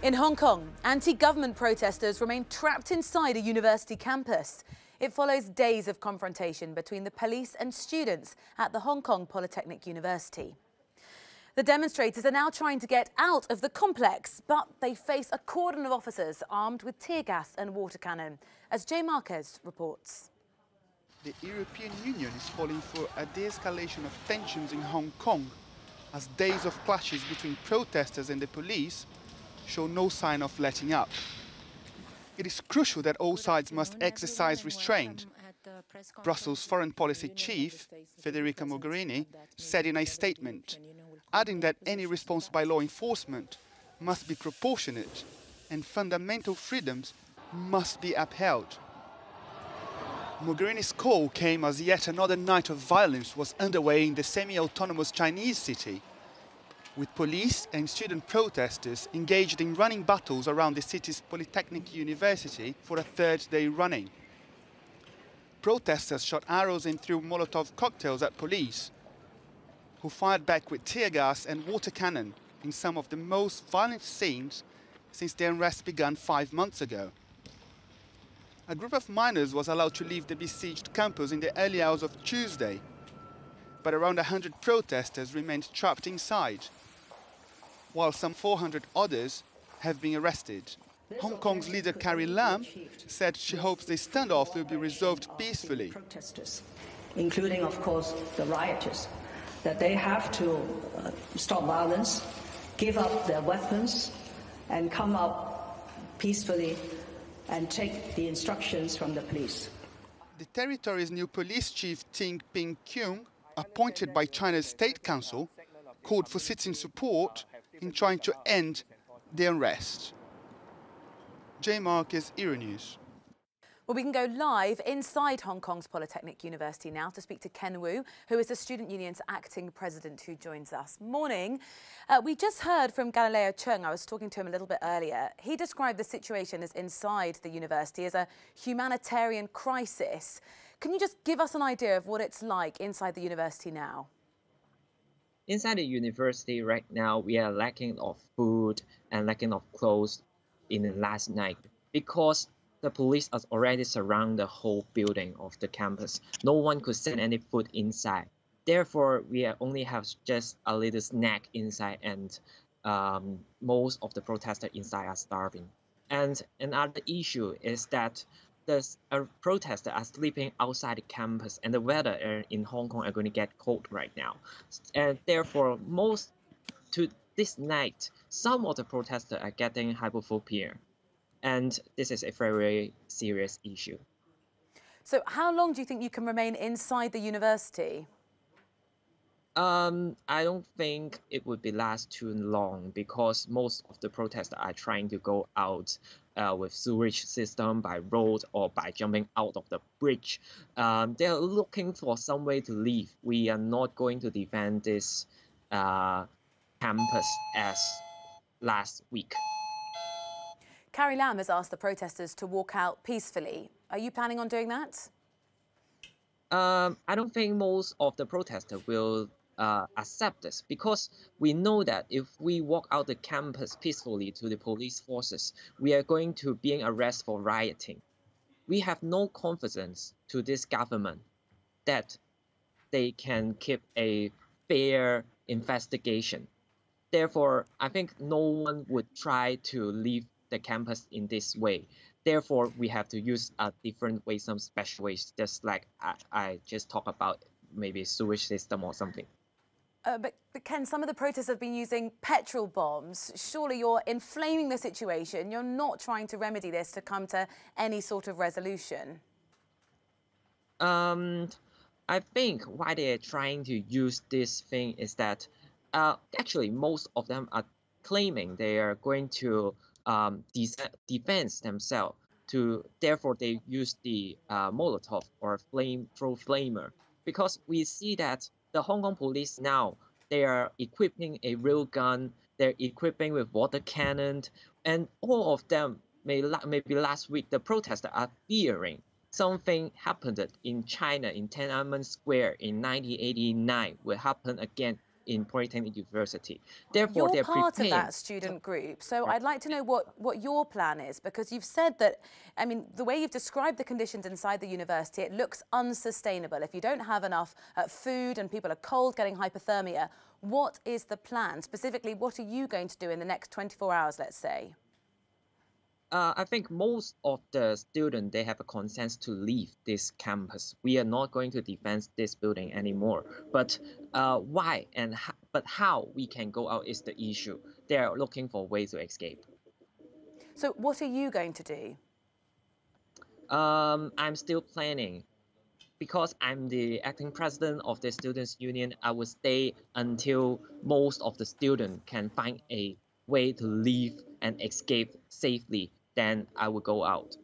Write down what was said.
In Hong Kong, anti-government protesters remain trapped inside a university campus. It follows days of confrontation between the police and students at the Hong Kong Polytechnic University. The demonstrators are now trying to get out of the complex, but they face a cordon of officers armed with tear gas and water cannon, as Jay Marquez reports. The European Union is calling for a de-escalation of tensions in Hong Kong, as days of clashes between protesters and the police show no sign of letting up. It is crucial that all sides must exercise restraint. Brussels Foreign Policy Chief, Federica Mogherini, said in a statement, adding that any response by law enforcement must be proportionate and fundamental freedoms must be upheld. Mogherini's call came as yet another night of violence was underway in the semi-autonomous Chinese city, with police and student protesters engaged in running battles around the city's Polytechnic University for a third day running. Protesters shot arrows and threw Molotov cocktails at police, who fired back with tear gas and water cannon in some of the most violent scenes since the unrest began 5 months ago. A group of miners was allowed to leave the besieged campus in the early hours of Tuesday, but around 100 protesters remained trapped inside, while some 400 others have been arrested. Hong Kong's leader Carrie Lam said she hopes the standoff will be resolved peacefully. Protesters, including, of course, the rioters, that they have to stop violence, give up their weapons, and come up peacefully and take the instructions from the police. The territory's new police chief, Ting Ping Kyung, appointed by China's State Council, called for citizen support in trying to end the unrest. Jay Marquez, Euronews. Well, we can go live inside Hong Kong's Polytechnic University now to speak to Ken Wu, who is the student union's acting president, who joins us. Morning. We just heard from Galileo Chung. I was talking to him a little bit earlier. He described the situation as inside the university as a humanitarian crisis. Can you just give us an idea of what it's like inside the university now? Inside the university right now, we are lacking of food and lacking of clothes in the last night because the police has already surrounded the whole building of the campus. No one could send any food inside. Therefore, we only have just a little snack inside, and most of the protesters inside are starving. And another issue is that the protesters are sleeping outside the campus, and the weather in Hong Kong are going to get cold right now. And therefore, this night, some of the protesters are getting hypophobia. And this is a very serious issue. So how long do you think you can remain inside the university? I don't think it would be last too long because most of the protesters are trying to go out with sewage system by road or by jumping out of the bridge. They are looking for some way to leave. We are not going to defend this campus as last week. Carrie Lam has asked the protesters to walk out peacefully. Are you planning on doing that? I don't think most of the protesters will accept this because we know that if we walk out the campus peacefully to the police forces, we are going to be arrested for rioting. We have no confidence to this government that they can keep a fair investigation. Therefore, I think no one would try to leave the campus in this way. Therefore, we have to use a different way, some special ways, just like I just talked about, maybe sewage system or something. But Ken, some of the protesters have been using petrol bombs. Surely you're inflaming the situation. You're not trying to remedy this to come to any sort of resolution. I think why they're trying to use this thing is that actually most of them are claiming they are going to defend themselves. Therefore, they use the Molotov or flamer because we see that the Hong Kong police now, they are equipping a real gun, they're equipping with water cannon, and all of them, maybe last week, the protesters are fearing something happened in China in Tiananmen Square in 1989 will happen again in Polytechnic University. Therefore, You're they're part of preparing. that student group, so I'd like to know what your plan is, because you've said that, I mean, the way you've described the conditions inside the university, it looks unsustainable. If you don't have enough food and people are cold, getting hypothermia, what is the plan? Specifically, what are you going to do in the next 24 hours, let's say? I think most of the students, they have a consent to leave this campus. We are not going to defend this building anymore. But why and how we can go out is the issue. They are looking for ways to escape. So what are you going to do? I'm still planning. Because I'm the acting president of the Students' Union, I will stay until most of the students can find a way to leave and escape safely. Then I will go out.